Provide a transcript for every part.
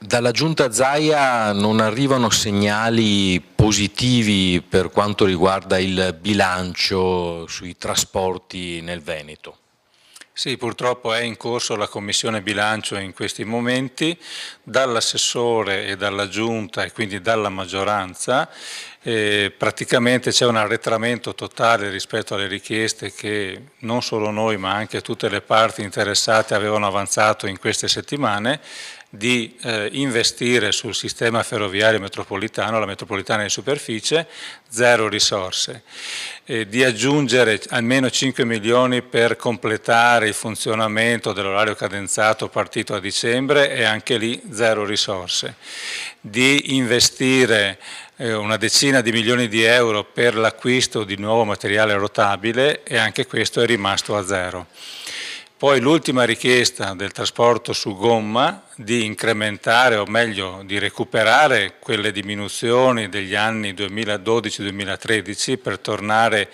Dalla Giunta Zaia non arrivano segnali positivi per quanto riguarda il bilancio sui trasporti nel Veneto. Sì, purtroppo è in corso la Commissione Bilancio in questi momenti, dall'assessore e dalla Giunta e quindi dalla maggioranza praticamente c'è un arretramento totale rispetto alle richieste che non solo noi ma anche tutte le parti interessate avevano avanzato in queste settimane di investire sul sistema ferroviario metropolitano, la metropolitana in superficie, zero risorse, di aggiungere almeno 5 milioni per completare il funzionamento dell'orario cadenzato partito a dicembre e anche lì zero risorse, di investire una decina di milioni di euro per l'acquisto di nuovo materiale rotabile e anche questo è rimasto a zero. Poi l'ultima richiesta del trasporto su gomma di incrementare o meglio di recuperare quelle diminuzioni degli anni 2012-2013 per tornare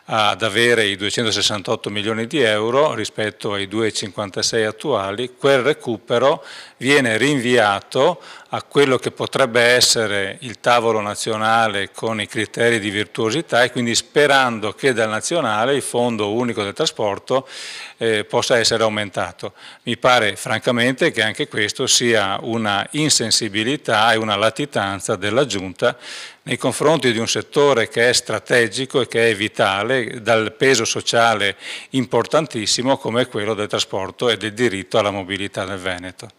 ad avere i 268 milioni di euro rispetto ai 2,56 attuali, quel recupero viene rinviato a quello che potrebbe essere il tavolo nazionale con i criteri di virtuosità e quindi sperando che dal nazionale il Fondo Unico del Trasporto possa essere aumentato. Mi pare francamente che anche questo sia una insensibilità e una latitanza della Giunta nei confronti di un settore che è strategico e che è vitale, dal peso sociale importantissimo come quello del trasporto e del diritto alla mobilità nel Veneto.